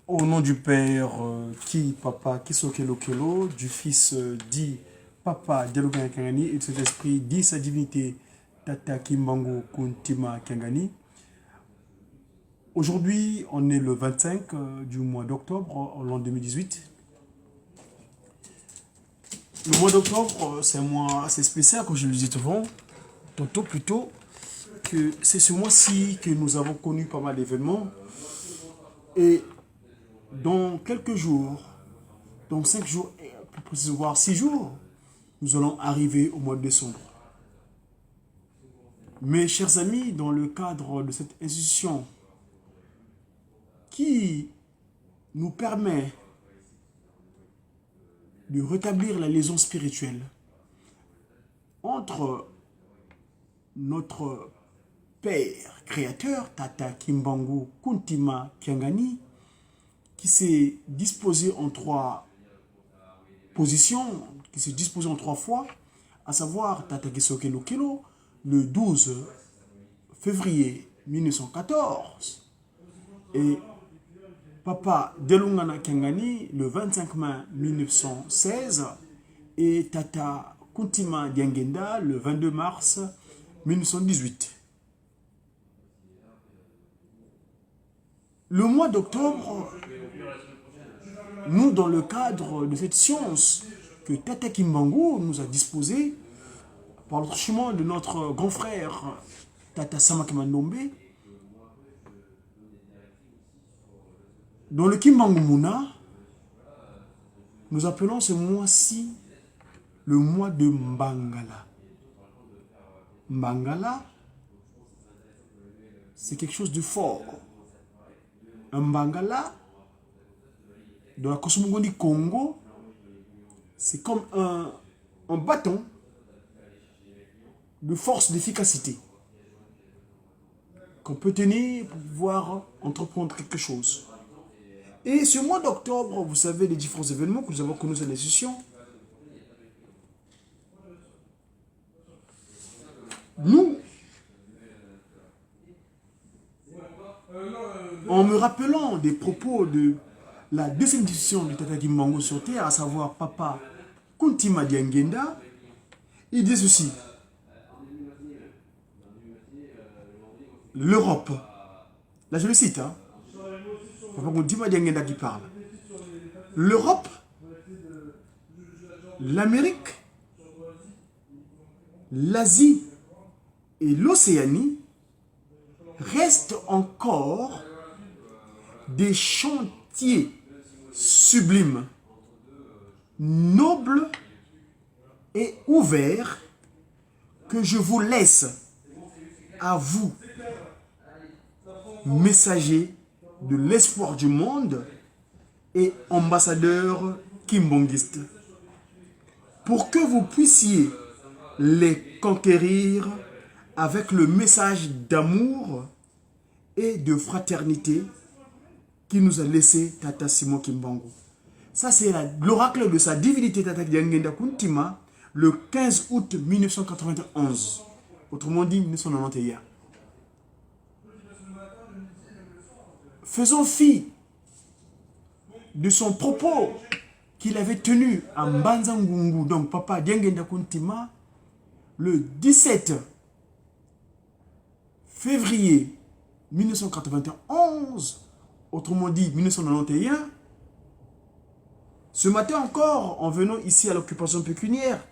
Au nom du Père, qui Papa, qui Sokelo Kelo, du Fils, dit Papa, Dialogue Kangani, et de cet esprit, dit sa divinité, Tata Kimbango Kuntima Kangani. Aujourd'hui, on est le 25 du mois d'octobre, en l'an 2018. Le mois d'octobre, c'est un mois assez spécial, comme je le disais tantôt plutôt, que c'est ce mois-ci que nous avons connu pas mal d'événements. Et dans quelques jours, dans 5 jours, et plus précisément voire 6 jours, nous allons arriver au mois de décembre. Mes chers amis, dans le cadre de cette institution qui nous permet de rétablir la liaison spirituelle entre notre Père créateur, Tata Kimbangu Kuntima Kiangani, qui s'est disposé en 3 positions, qui s'est disposé en 3 fois, à savoir Tata Kisokelo Kelo, le 12 février 1914, et Papa Delungana Kiangani, le 25 mai 1916, et Tata Kuntima Diangenda, le 22 mars 1918. Le mois d'octobre, nous, dans le cadre de cette science que Tata Kimbangu nous a disposée, par le chemin de notre grand frère Tata Samakimandombe, dans le Kimbangu Muna, nous appelons ce mois-ci le mois de Mbangala. Mbangala, c'est quelque chose de fort. Un Mbangala, dans la cosmogonie Congo, c'est comme un bâton de force, d'efficacité qu'on peut tenir pour pouvoir entreprendre quelque chose. Et ce mois d'octobre, vous savez les différents événements que nous avons connus à l'institution. Nous, en me rappelant des propos de la deuxième institution de Tata Kimbangu sur Terre, à savoir Papa Kuntima Diangenda, il dit ceci: l'Europe, là je le cite, hein, Papa Kuntima Diangenda qui parle, l'Europe, l'Amérique, l'Asie et l'Océanie restent encore des chantiers sublimes, nobles et ouverts que je vous laisse à vous, messagers de l'espoir du monde et ambassadeurs kimbongistes, pour que vous puissiez les conquérir avec le message d'amour et de fraternité qui nous a laissé Tata Simon Kimbangu. Ça, c'est l'oracle de sa divinité Tata Diangenda Kuntima, le 15 août 1991. Autrement dit, 1991. Faisons fi de son propos qu'il avait tenu à Mbanzangungu, donc Papa Diangenda Kuntima, le 17 février 1991, autrement dit 1991. Ce matin encore, en venant ici à l'occupation pécuniaire,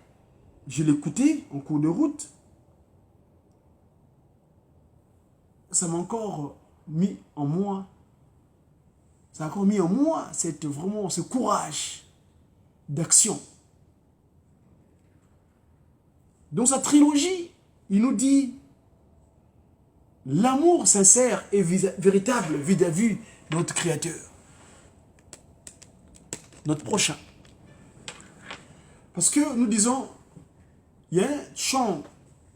je l'écoutais en cours de route. Ça m'a encore mis en moi, vraiment ce courage d'action. Dans sa trilogie, il nous dit l'amour sincère et véritable vis-à-vis de notre Créateur, notre prochain. Parce que nous disons, il y a un chant,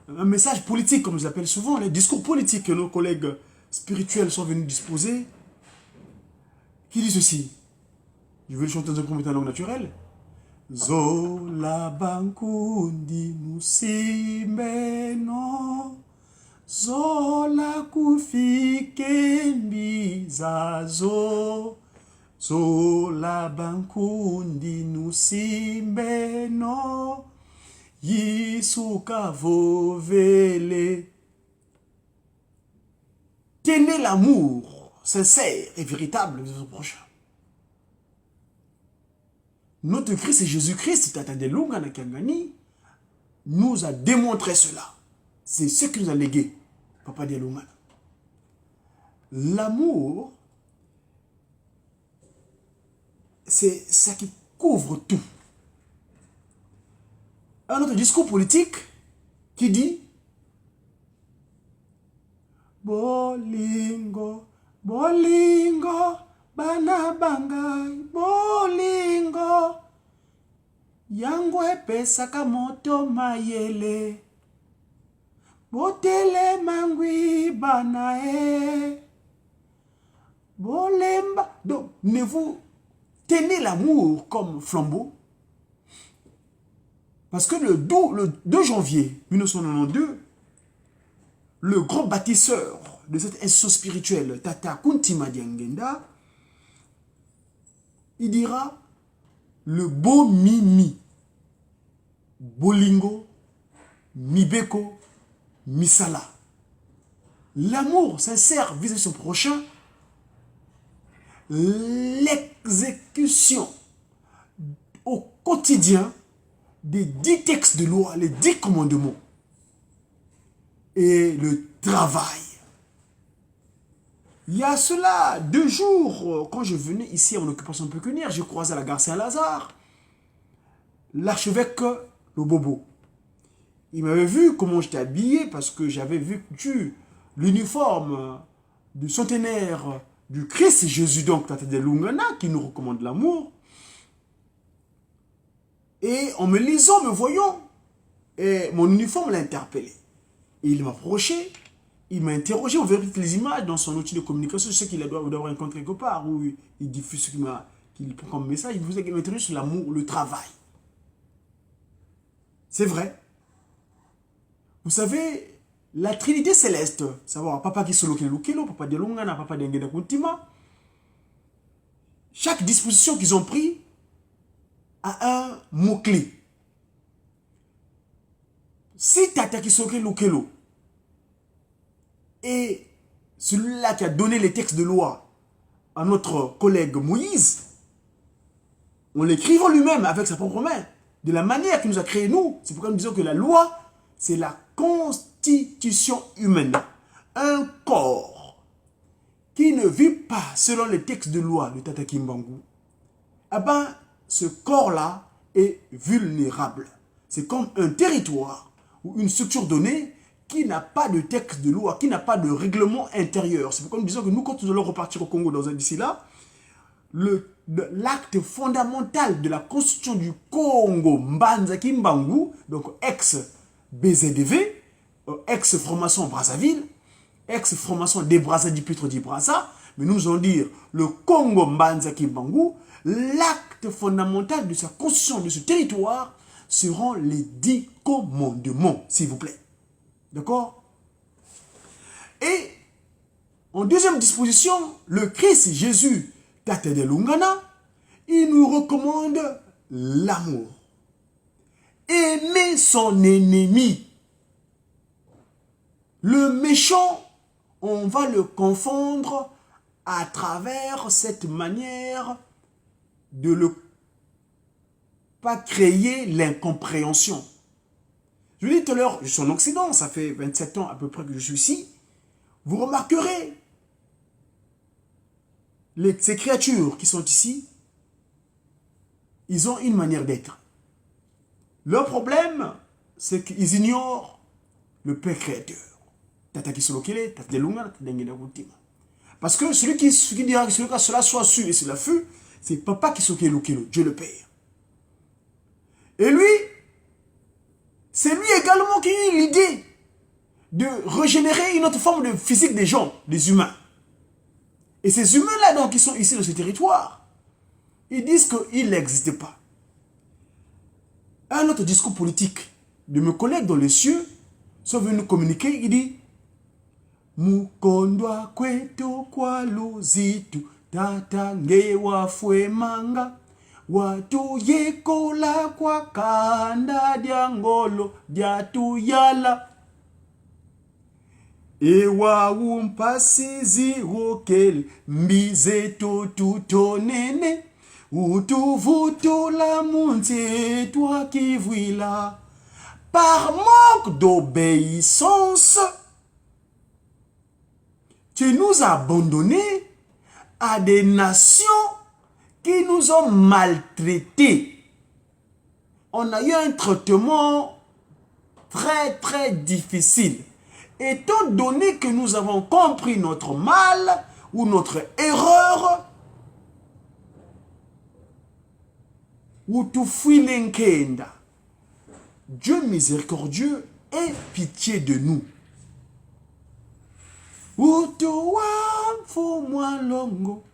un message politique, comme je l'appelle souvent, les discours politiques que nos collègues spirituels sont venus disposer, qui dit ceci. Je vais le chanter dans un premier temps en langue naturelle. Zola bankundi musimeno, zola kufike mbizazo, Sola bankundi nusimbeno. Yisuka vovele. Tenez l'amour sincère et véritable de votre prochain. Notre Christ et Jésus-Christ, nous a démontré cela. C'est ce qui nous a légué, Papa Dialungana. L'amour, c'est ça qui couvre tout. Un autre discours politique qui dit Bolingo, bolingo, bana bangai, bolingo. Yangwe pesaka moto mayele. Botele mangui banae. Bolemba. Donc, ne vous tenez l'amour comme flambeau. Parce que le 2 janvier 1992, le grand bâtisseur de cette institution spirituelle, Tata Kuntima Diangenda, il dira le beau Mimi, Bolingo, Mibeko, Misala. L'amour sincère vis-à-vis de son prochain, l'exécution au quotidien des 10 textes de loi, les 10 commandements et le travail. Il y a cela 2 jours, quand je venais ici en occupation pécuniaire, j'ai croisé à la gare Saint-Lazare l'archevêque Lobobo. Il m'avait vu comment j'étais habillé parce que j'avais vu l'uniforme du centenaire du Christ Jésus, donc Tata Dialungana, qui nous recommande l'amour. Et en me lisant, me voyant, et mon uniforme l'a interpellé. Et il m'a approché, il m'a interrogé, on verra les images dans son outil de communication. Je sais qu'il doit avoir un compte quelque part où il diffuse ce qu'il prend comme message. Il m'a interrogé sur l'amour, le travail. C'est vrai. Vous savez, la Trinité céleste, savoir Papa qui solo kilo, Papa Dialungana, Papa Diangenda Kuntima, chaque disposition qu'ils ont pris a un mot-clé. Si Tata Kisoke Lokelo et celui-là qui a donné les textes de loi à notre collègue Moïse, en l'écrivant lui-même avec sa propre main, de la manière qu'il nous a créé nous, c'est pourquoi nous disons que la loi, c'est la constitution humaine. Un corps qui ne vit pas selon les textes de loi de Tata Kimbangu, eh ben, ce corps-là est vulnérable. C'est comme un territoire ou une structure donnée qui n'a pas de texte de loi, qui n'a pas de règlement intérieur. C'est pourquoi nous disons que nous, quand nous allons repartir au Congo dans un d'ici là, l'acte fondamental de la constitution du Congo, Mbanza Kimbangu, donc ex-BZDV, ex-formation Brazzaville, ex-formation des Brazza du Pitre du Brazza, mais nous allons dire le Congo Mbanza Kimbangu, l'acte fondamental de sa constitution de ce territoire seront les 10 commandements, s'il vous plaît. D'accord? Et en deuxième disposition, le Christ Jésus, Tata Dialungana, il nous recommande l'amour. Aimer son ennemi. Le méchant, on va le confondre à travers cette manière de ne pas créer l'incompréhension. Je vous dis tout à l'heure, je suis en Occident, ça fait 27 ans à peu près que je suis ici. Vous remarquerez, ces créatures qui sont ici, ils ont une manière d'être. Leur problème, c'est qu'ils ignorent le Père Créateur. Tata Kisolokele, Tata Delunga, Tata Dengena Kuntima. Parce que celui qui dira que cela soit su et cela fut, c'est Papa Kisolokele, Dieu le Père. Et lui, c'est lui également qui a eu l'idée de régénérer une autre forme de physique des gens, des humains. Et ces humains-là, donc, qui sont ici dans ce territoire, ils disent qu'ils n'existent pas. Un autre discours politique de mes collègues dans les cieux sont venus communiquer, il dit Mukondwa kweto kwa luzitu tata nge wafwe manga, watu yekola kwa kanda diangolo diatuyala. Ewa umpasizi wokele mbize tutonene, utuvutula munze toi qui vuila. Par manque d'obéissance, tu nous as abandonnés à des nations qui nous ont maltraités. On a eu un traitement très difficile. Étant donné que nous avons compris notre mal ou notre erreur, ou tu fuilenkenda, Dieu miséricordieux, ait pitié de nous. Utuwa mfumwa longo,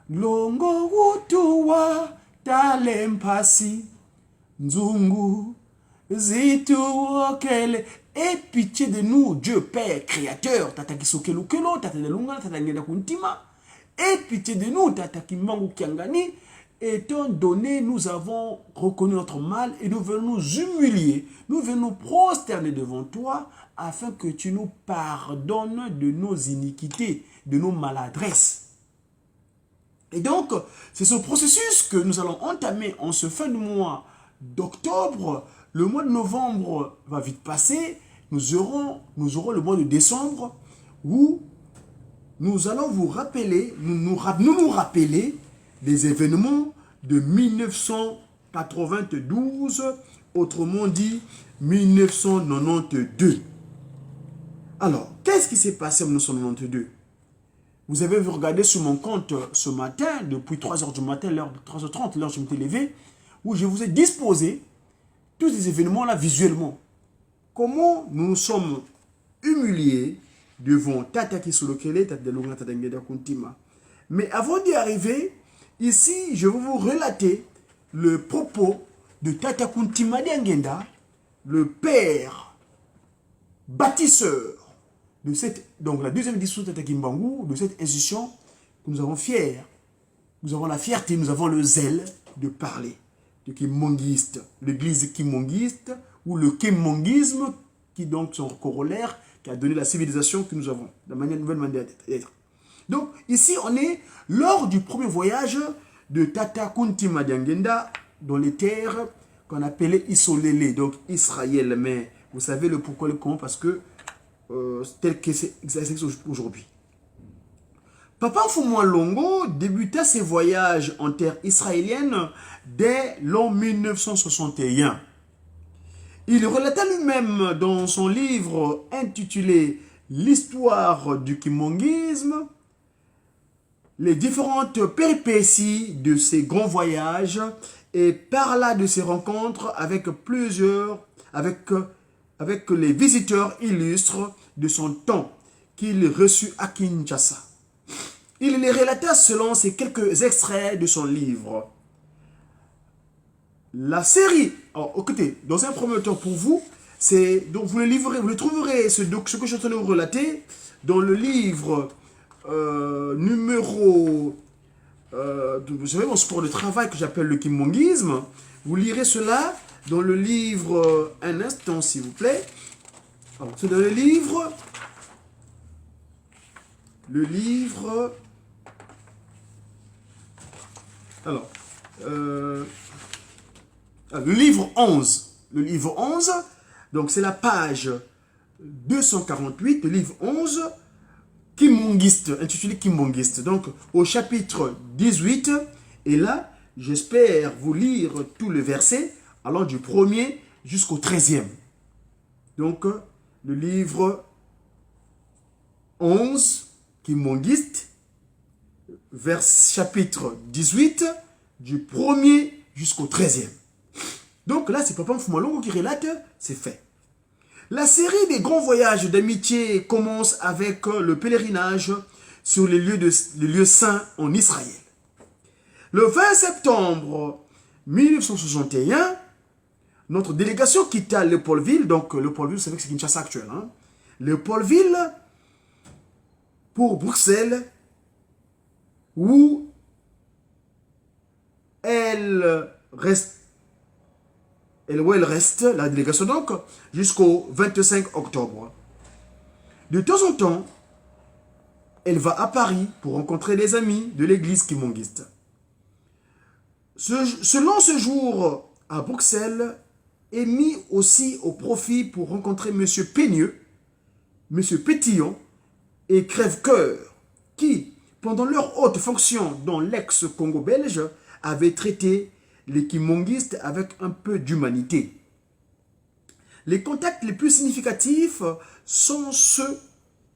longo utuwa talempasi, nzungu zituokele. Aie pitié de nous, Dieu Père, Créateur, Tata Kisokelo Kelo, Tata Delunga, Tata Ngeda Kuntima. Aie pitié de nous, Tata Kimbangu Kiangani. Étant donné, nous avons reconnu notre mal et nous venons nous humilier, nous venons nous prosterner devant toi afin que tu nous pardonnes de nos iniquités, de nos maladresses. Et donc, c'est ce processus que nous allons entamer en ce fin de mois d'octobre. Le mois de novembre va vite passer. Nous aurons le mois de décembre où nous allons vous rappeler, nous rappeler des événements de 1992, autrement dit 1992. Alors, qu'est-ce qui s'est passé en 1992? Vous avez regardé sur mon compte ce matin, depuis 3 h du matin, 3h30, l'heure où je m'étais levé, où je vous ai disposé tous ces événements-là visuellement. Comment nous nous sommes humiliés devant Tata Kisolokele, Tata Delunga, Tata Ngeda Kuntima. Mais avant d'y arriver, ici, je vais vous relater le propos de Tata Kuntima Ngenda, le père bâtisseur de cette, donc la deuxième édition de Tata Kimbangu, de cette institution que nous avons fière. Nous avons la fierté, nous avons le zèle de parler de Kimbangiste, l'église kimbangiste ou le kimbangisme qui donc son corollaire qui a donné la civilisation que nous avons, la nouvelle manière d'être. Donc ici on est lors du premier voyage de Tata Kuntima Ngenda dans les terres qu'on appelait Isolélé, donc Israël, mais vous savez le pourquoi et le comment parce que tel que c'est aujourd'hui. Papa Mfumwa Longo débuta ses voyages en terre israélienne dès l'an 1961. Il relata lui-même dans son livre intitulé « L'histoire du kimbangisme » les différentes péripéties de ses grands voyages et parla de ses rencontres avec avec les visiteurs illustres de son temps qu'il reçut à Kinshasa. Il les relata selon ces quelques extraits de son livre. La série, alors écoutez, dans un premier temps pour vous, c'est donc vous le trouverez ce que je suis en train de vous relater dans le livre numéro vous savez mon sport de travail que j'appelle le kimbangisme. Vous lirez cela dans le livre un instant s'il vous plaît. C'est dans le livre alors le livre 11. Le livre 11, donc c'est la page 248, le livre 11, Kimbangiste, intitulé Kimbangiste. Donc au chapitre 18, et là, j'espère vous lire tout le verset, allant du 1er jusqu'au 13e. Donc le livre 11, Kimbangiste, chapitre 18, du 1er jusqu'au 13e. Donc là, c'est Papa Mfumwa Longo qui relate, c'est fait. La série des grands voyages d'amitié commence avec le pèlerinage sur les lieux saints en Israël. Le 20 septembre 1961, notre délégation quitta Léopoldville, donc Léopoldville, vous savez que c'est Kinshasa actuel, hein? Léopoldville pour Bruxelles, où elle reste, la délégation donc, jusqu'au 25 octobre. De temps en temps, elle va à Paris pour rencontrer des amis de l'église kimonguiste. Selon ce jour à Bruxelles, est mis aussi au profit pour rencontrer M. Peigneux, M. Pétillon et Crève-Cœur, qui, pendant leur haute fonction dans l'ex-Congo belge, avaient traité les kimonguistes avec un peu d'humanité. Les contacts les plus significatifs sont ceux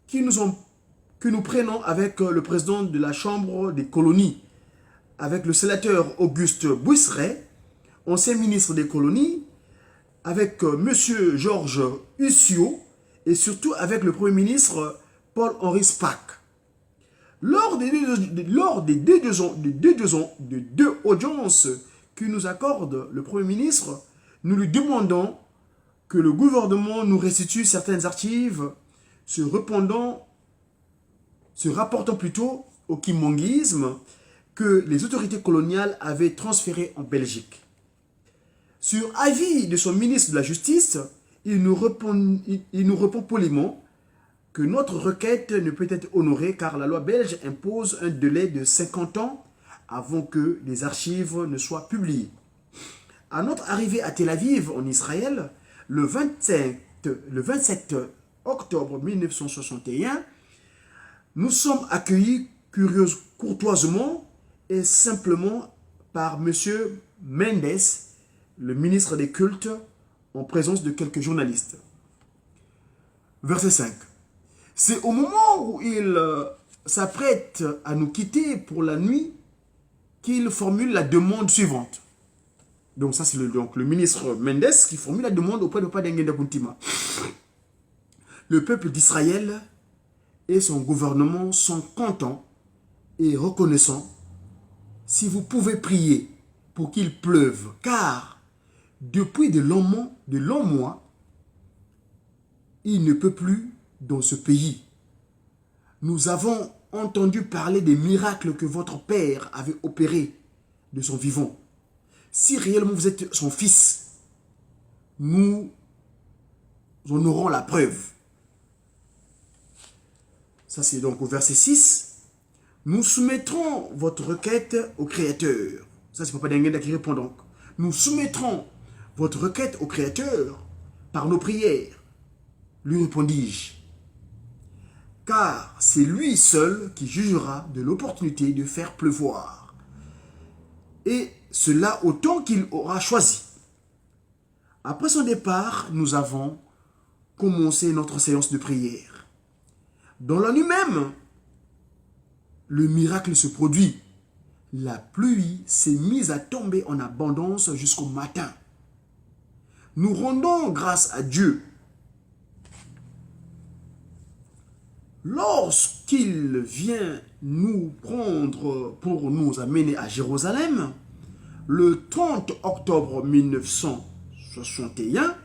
que nous prenons avec le président de la Chambre des colonies, avec le sénateur Auguste Buisseret, ancien ministre des colonies, avec M. Georges Hussiot et surtout avec le Premier ministre Paul-Henri Spaak. Lors des deux audiences que nous accorde le Premier ministre, nous lui demandons que le gouvernement nous restitue certaines archives se rapportant plutôt au kimonguisme que les autorités coloniales avaient transféré en Belgique. Sur avis de son ministre de la Justice, il nous répond poliment que notre requête ne peut être honorée car la loi belge impose un délai de 50 ans avant que les archives ne soient publiées. À notre arrivée à Tel Aviv, en Israël, le 27 octobre 1961, nous sommes accueillis courtoisement et simplement par M. Mendes, le ministre des cultes, en présence de quelques journalistes. Verset 5. C'est au moment où il s'apprête à nous quitter pour la nuit qu'il formule la demande suivante. Donc ça c'est le ministre Mendes qui formule la demande auprès de Papa Ngenda Kuntima. Le peuple d'Israël et son gouvernement sont contents et reconnaissants si vous pouvez prier pour qu'il pleuve, car depuis de longs mois, il ne peut plus dans ce pays. Nous avons entendu parler des miracles que votre père avait opérés de son vivant. Si réellement vous êtes son fils, nous en aurons la preuve. Ça c'est donc au verset 6. Nous soumettrons votre requête au Créateur. Ça c'est Papa Dengenda qui répond donc. Nous soumettrons votre requête au Créateur par nos prières. Lui répondis-je. Car c'est lui seul qui jugera de l'opportunité de faire pleuvoir. Et cela autant qu'il aura choisi. Après son départ, nous avons commencé notre séance de prière. Dans la nuit même, le miracle se produit. La pluie s'est mise à tomber en abondance jusqu'au matin. Nous rendons grâce à Dieu. Lorsqu'il vient nous prendre pour nous amener à Jérusalem, le 30 octobre 1961,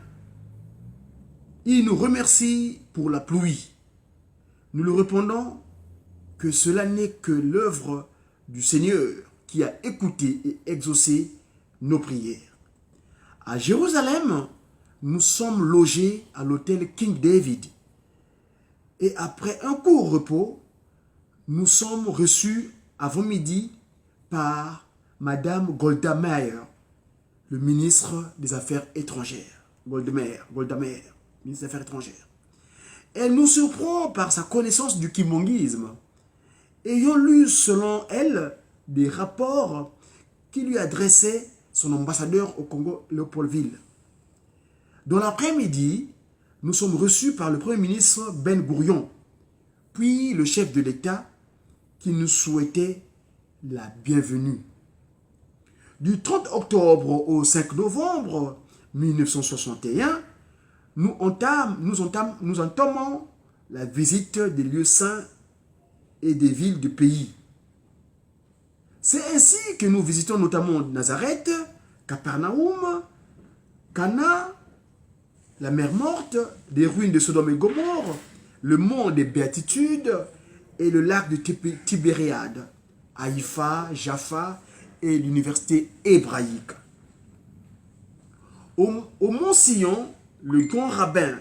il nous remercie pour la pluie. Nous lui répondons que cela n'est que l'œuvre du Seigneur qui a écouté et exaucé nos prières. À Jérusalem, nous sommes logés à l'hôtel King David. Et après un court repos, nous sommes reçus avant midi par Madame Golda Meir, le ministre des Affaires étrangères. Golda Meir, ministre des Affaires étrangères. Elle nous surprend par sa connaissance du kimonguisme, ayant lu selon elle des rapports qui lui adressait son ambassadeur au Congo, Léopoldville. Dans l'après-midi, nous sommes reçus par le Premier ministre Ben Gourion, puis le chef de l'État qui nous souhaitait la bienvenue. Du 30 octobre au 5 novembre 1961, nous entamons la visite des lieux saints et des villes du pays. C'est ainsi que nous visitons notamment Nazareth, Capernaum, Cana, la mer morte, des ruines de Sodome et Gomorre, le mont des Béatitudes et le lac de Tibériade, Haïfa, Jaffa et l'université hébraïque. Au Mont Sion, le grand rabbin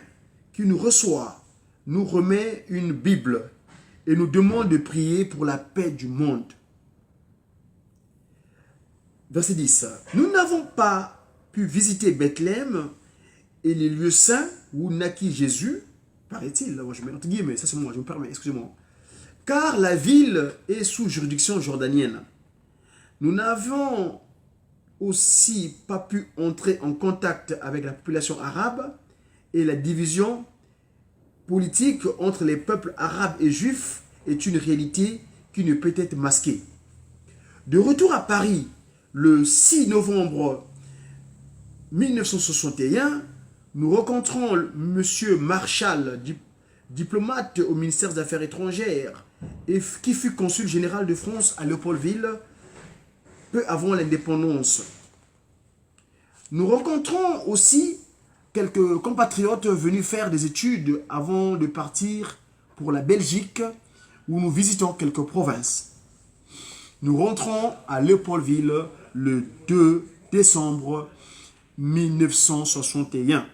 qui nous reçoit nous remet une Bible et nous demande de prier pour la paix du monde. Verset 10. Nous n'avons pas pu visiter Bethléem et les lieux saints où naquit Jésus, paraît-il, moi je mets entre guillemets, ça c'est moi, je me permets, excusez-moi, car la ville est sous juridiction jordanienne. Nous n'avons aussi pas pu entrer en contact avec la population arabe et la division politique entre les peuples arabes et juifs est une réalité qui ne peut être masquée. De retour à Paris, le 6 novembre 1961, nous rencontrons M. Marshall, diplomate au ministère des Affaires étrangères, et qui fut consul général de France à Léopoldville, peu avant l'indépendance. Nous rencontrons aussi quelques compatriotes venus faire des études avant de partir pour la Belgique, où nous visitons quelques provinces. Nous rentrons à Léopoldville le 2 décembre 1961.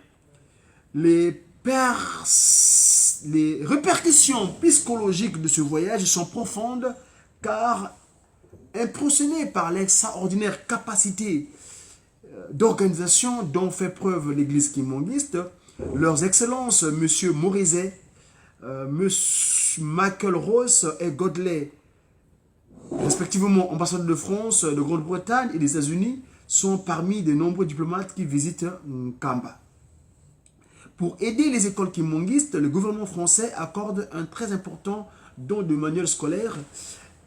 Les répercussions psychologiques de ce voyage sont profondes car impressionnés par l'extraordinaire capacité d'organisation dont fait preuve l'église kimbangiste, leurs excellences, M. Morizet, M. Michael Ross et Godley, respectivement ambassadeurs de France, de Grande-Bretagne et des États-Unis, sont parmi de nombreux diplomates qui visitent Nkamba. Pour aider les écoles kimbanguistes, le gouvernement français accorde un très important don de manuels scolaires.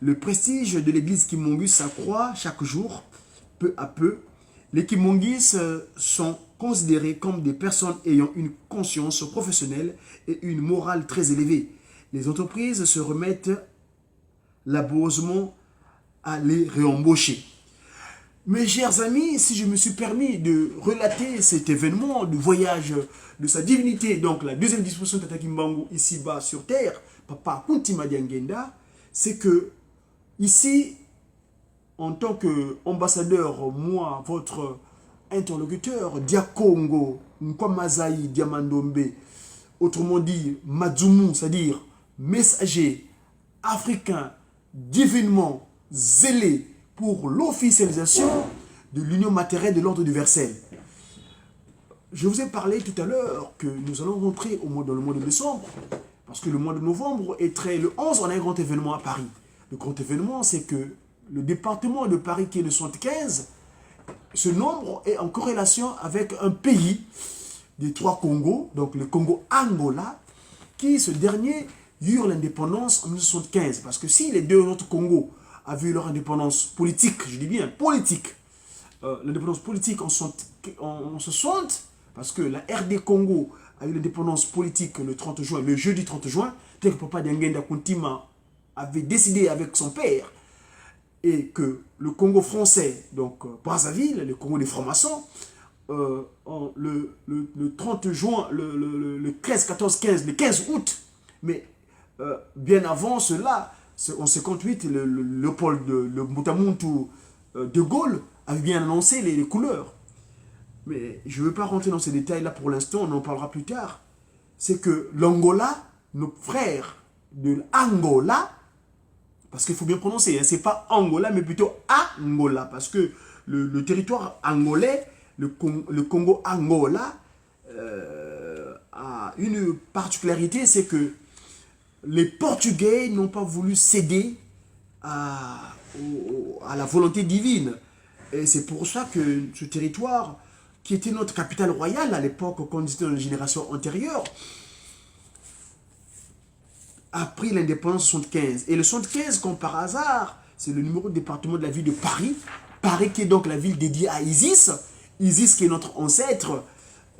Le prestige de l'église kimbanguiste s'accroît chaque jour, peu à peu. Les kimbanguistes sont considérés comme des personnes ayant une conscience professionnelle et une morale très élevée. Les entreprises se remettent laborieusement à les réembaucher. Mes chers amis, si je me suis permis de relater cet événement, du voyage de sa divinité, donc la deuxième disposition de Tata Kimbangu ici-bas sur terre, Papa Kuntima Diangenda, c'est que ici, en tant qu'ambassadeur, moi, votre interlocuteur, Diakongo, Nkwamazaï, Diamandombe, autrement dit, Madzumu, c'est-à-dire messager africain divinement zélé pour l'officialisation de l'union matérielle de l'ordre universel. Je vous ai parlé tout à l'heure que nous allons rentrer dans le mois de décembre, parce que le mois de novembre est le 11, on a un grand événement à Paris. Le grand événement, c'est que le département de Paris, qui est le 75, ce nombre est en corrélation avec un pays des trois Congos, donc le Congo-Angola, qui, ce dernier, eut l'indépendance en 1975. Parce que si les deux autres Congos avaient eu leur indépendance politique, je dis bien politique, l'indépendance politique en 60, parce que la RD Congo a eu l'indépendance politique le 30 juin, le jeudi 30 juin, tel que Papa Diangenda Kuntima avait décidé avec son père, et que le Congo français, donc Brazzaville, le Congo des francs-maçons, le 30 juin, le 13, 14, 15, le 15 août, mais bien avant cela, en 58, le Moutamuntu de Gaulle avait bien annoncé les couleurs. Mais je ne veux pas rentrer dans ces détails-là pour l'instant, on en parlera plus tard. C'est que l'Angola, nos frères de l'Angola, parce qu'il faut bien prononcer, hein, ce n'est pas Angola, mais plutôt Angola, parce que le territoire angolais, le Congo-Angola, a une particularité, c'est que les Portugais n'ont pas voulu céder à la volonté divine. Et c'est pour ça que ce territoire, qui était notre capitale royale à l'époque, quand on était dans les générations antérieures, a pris l'indépendance en 1975. Et le 1975, comme par hasard, c'est le numéro de département de la ville de Paris. Paris qui est donc la ville dédiée à Isis. Isis qui est notre ancêtre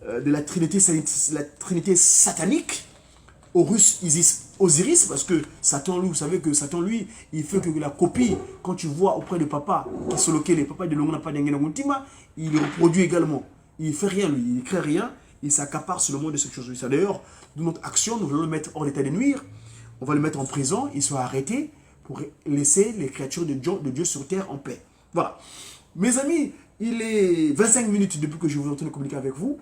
de la trinité satanique. Horus, Isis, Osiris, parce que Satan, lui, vous savez que Satan, lui, il fait que la copie, quand tu vois auprès de papa, qui se loquait, les papas de Longona Padengena Guntima, il reproduit également. Il ne fait rien, lui, il ne crée rien, il s'accapare sur le monde de cette chose. D'ailleurs, de notre action, nous voulons le mettre hors d'état de nuire, on va le mettre en prison, il sera arrêté pour laisser les créatures de Dieu sur terre en paix. Voilà. Mes amis, il est 25 minutes depuis que je vous entends communiquer avec vous.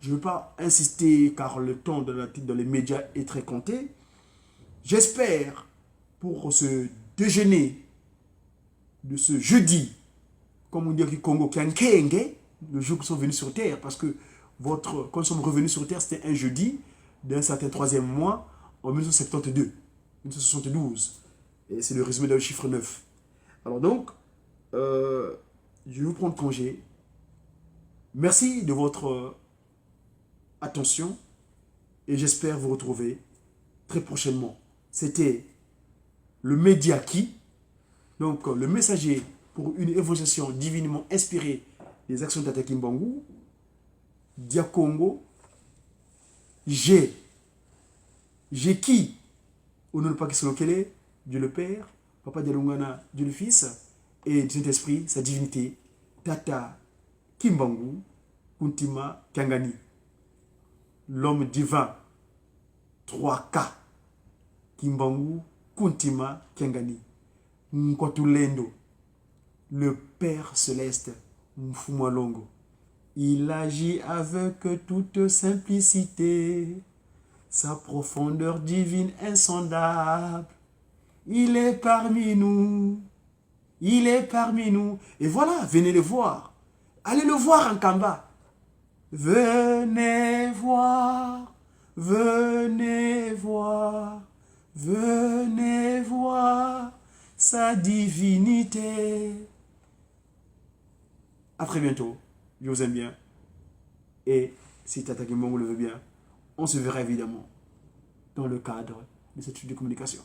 Je ne veux pas insister car le temps dans les médias est très compté. J'espère pour ce déjeuner de ce jeudi, comme on dit au Congo, Kiankenge, le jour où nous sommes venus sur terre, parce que quand nous sommes revenus sur terre, c'était un jeudi d'un certain troisième mois en 1972, 1972. Et c'est le résumé d'un chiffre 9. Alors donc, je vais vous prendre congé. Merci de votre attention et j'espère vous retrouver très prochainement. C'était le Médiaki, donc le messager pour une évolution divinement inspirée des actions de Tata Kimbangu, Diakongo, j'ai qui, au nom de Pakistan, Dieu le Père, Papa Dialungana, Dieu le Fils, et du Saint-Esprit, sa divinité, Tata Kimbangu, Kuntima Kangani, l'homme divin, 3K, Kimbangu, Kuntima Kangani, Nkotulendo, le Père Céleste, Mfumalongo. Il agit avec toute simplicité, sa profondeur divine insondable. Il est parmi nous. Il est parmi nous. Et voilà, venez le voir. Allez le voir en Kamba. Venez voir. Venez voir. Venez voir sa divinité. À très bientôt. Je vous aime bien. Et si Tata Kimbangu le veut bien, on se verra évidemment dans le cadre de cette étude de communication.